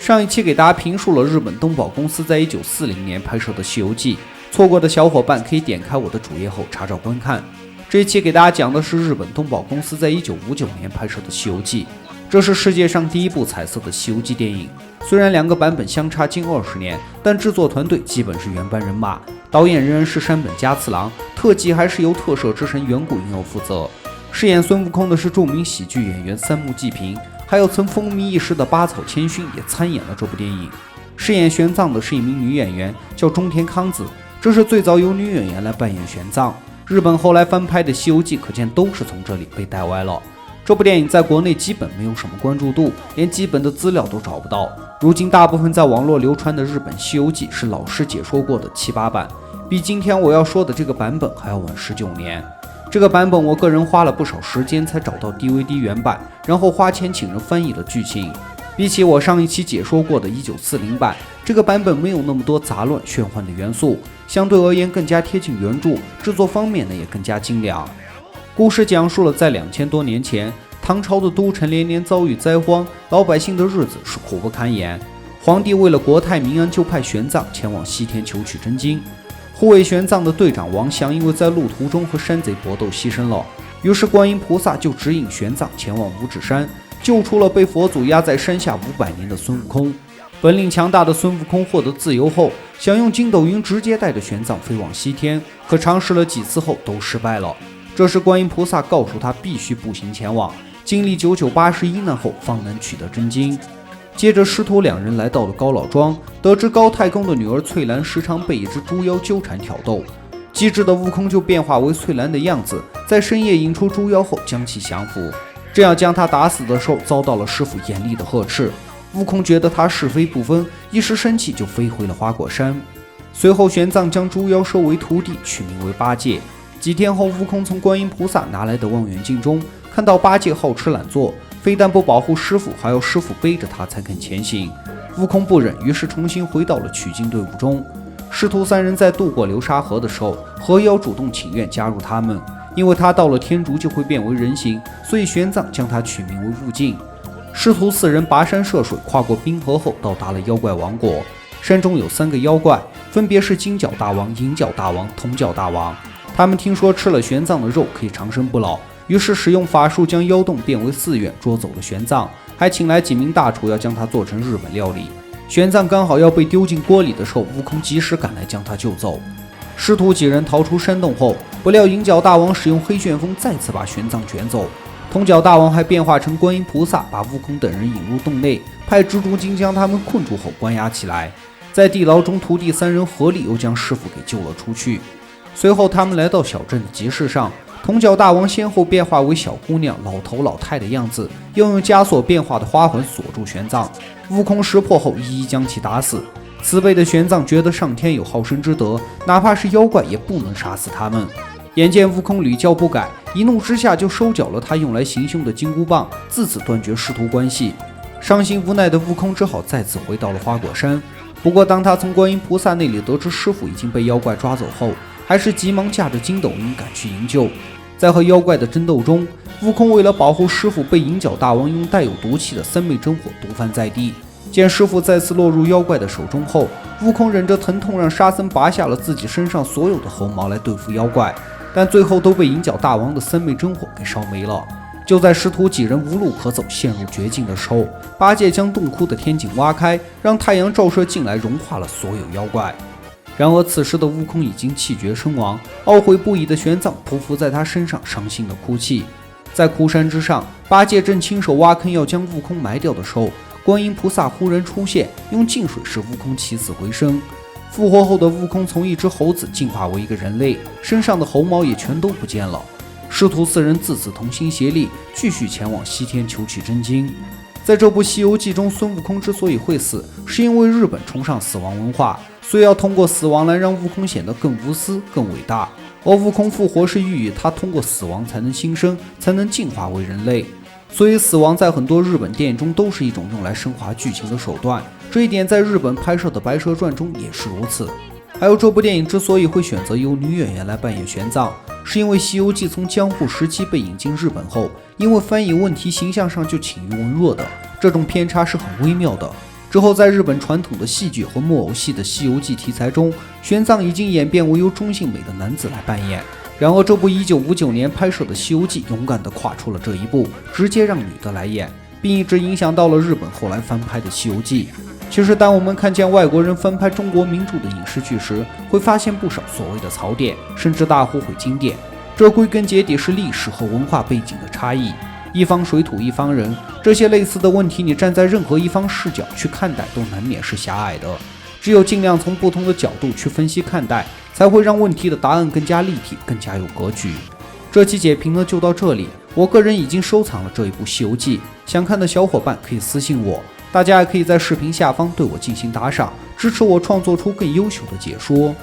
上一期给大家评述了日本东宝公司在1940年拍摄的《西游记》，错过的小伙伴可以点开我的主页后查找观看。这一期给大家讲的是日本东宝公司在1959年拍摄的《西游记》，这是世界上第一部彩色的《西游记》电影。虽然两个版本相差近20年，但制作团队基本是原班人马，导演仍然是山本加次郎，特技还是由特摄之神远古婴儿负责。饰演孙悟空的是著名喜剧演员三木纪平，还有曾风靡一时的八草千寻也参演了这部电影。饰演玄奘的是一名女演员，叫中田康子，这是最早由女演员来扮演玄奘。日本后来翻拍的《西游记》可见都是从这里被带歪了。这部电影在国内基本没有什么关注度，连基本的资料都找不到。如今大部分在网络流传的日本《西游记》是老师解说过的7、8版，比今天我要说的这个版本还要晚19年。这个版本我个人花了不少时间才找到 DVD 原版，然后花钱请人翻译了剧情。比起我上一期解说过的1940版，这个版本没有那么多杂乱玄幻的元素，相对而言更加贴近原著，制作方面呢也更加精良。故事讲述了在2000多年前，唐朝的都城连年遭遇灾荒，老百姓的日子是苦不堪言。皇帝为了国泰民安，就派玄奘前往西天求取真经。护卫玄奘的队长王祥因为在路途中和山贼搏斗牺牲了，于是观音菩萨就指引玄奘前往五指山，救出了被佛祖压在山下500年的孙悟空。本领强大的孙悟空获得自由后，想用筋斗云直接带着玄奘飞往西天，可尝试了几次后都失败了。这时观音菩萨告诉他必须步行前往，经历9981难后方能取得真经。接着师徒两人来到了高老庄，得知高太公的女儿翠兰时常被一只猪妖纠缠挑逗，机智的悟空就变化为翠兰的样子，在深夜引出猪妖后将其降服。这样将他打死的时候，遭到了师傅严厉的呵斥。悟空觉得他是非不分，一时生气就飞回了花果山。随后玄奘将猪妖收为徒弟，取名为八戒。几天后，悟空从观音菩萨拿来的望远镜中看到八戒好吃懒做，非但不保护师傅，还要师傅背着他才肯前行。悟空不忍，于是重新回到了取经队伍中。师徒三人在渡过流沙河的时候，河妖主动请愿加入他们，因为他到了天竺就会变为人形，所以玄奘将他取名为悟净。师徒4人跋山涉水，跨过冰河后到达了妖怪王国。山中有3个妖怪，分别是金角大王、银角大王、铜角大王。他们听说吃了玄奘的肉可以长生不老，于是使用法术将妖洞变为寺院，捉走了玄奘，还请来几名大厨要将它做成日本料理。玄奘刚好要被丢进锅里的时候，悟空及时赶来将他救走。师徒几人逃出山洞后，不料银角大王使用黑旋风再次把玄奘卷走，铜角大王还变化成观音菩萨，把悟空等人引入洞内，派蜘蛛精将他们困住后关押起来。在地牢中，徒弟3人合力又将师傅给救了出去。随后他们来到小镇的集市上，铜角大王先后变化为小姑娘、老头老太的样子，又用枷锁变化的花环锁住玄奘。悟空识破后一一将其打死。慈悲的玄奘觉得上天有好生之德，哪怕是妖怪也不能杀死他们。眼见悟空屡教不改，一怒之下就收缴了他用来行凶的金箍棒，自此断绝师徒关系。伤心无奈的悟空只好再次回到了花果山。不过当他从观音菩萨那里得知师傅已经被妖怪抓走后，还是急忙驾着筋斗云赶去营救。在和妖怪的争斗中，悟空为了保护师傅，被银角大王用带有毒气的3昧真火毒翻在地。见师傅再次落入妖怪的手中后，悟空忍着疼痛让沙僧拔下了自己身上所有的猴毛来对付妖怪，但最后都被银角大王的3昧真火给烧没了。就在师徒几人无路可走，陷入绝境的时候，八戒将洞窟的天井挖开，让太阳照射进来，融化了所有妖怪。然而此时的悟空已经气绝身亡，懊悔不已的玄奘匍匐在他身上，伤心的哭泣。在枯山之上，八戒正亲手挖坑要将悟空埋掉的时候，观音菩萨忽然出现，用净水使悟空起死回生。复活后的悟空从一只猴子进化为一个人类，身上的猴毛也全都不见了。师徒4人自此同心协力，继续前往西天求取真经。在这部《西游记》中，孙悟空之所以会死，是因为日本崇尚死亡文化，所以要通过死亡来让悟空显得更无私、更伟大。而悟空复活是寓意他通过死亡才能新生，才能进化为人类。所以死亡在很多日本电影中都是一种用来升华剧情的手段，这一点在日本拍摄的《白蛇传》中也是如此。还有这部电影之所以会选择由女演员来扮演玄奘，是因为《西游记》从江户时期被引进日本后，因为翻译问题形象上就倾于文弱的，这种偏差是很微妙的。之后，在日本传统的戏剧和木偶戏的《西游记》题材中，玄奘已经演变为由中性美的男子来扮演。然而，这部1959年拍摄的《西游记》勇敢地跨出了这一步，直接让女的来演，并一直影响到了日本后来翻拍的《西游记》。其实，当我们看见外国人翻拍中国名著的影视剧时，会发现不少所谓的槽点，甚至大呼毁经典。这归根结底是历史和文化背景的差异。一方水土一方人，这些类似的问题，你站在任何一方视角去看待，都难免是狭隘的。只有尽量从不同的角度去分析看待，才会让问题的答案更加立体，更加有格局。这期解评呢就到这里，我个人已经收藏了这一部《西游记》，想看的小伙伴可以私信我，大家也可以在视频下方对我进行打赏，支持我创作出更优秀的解说。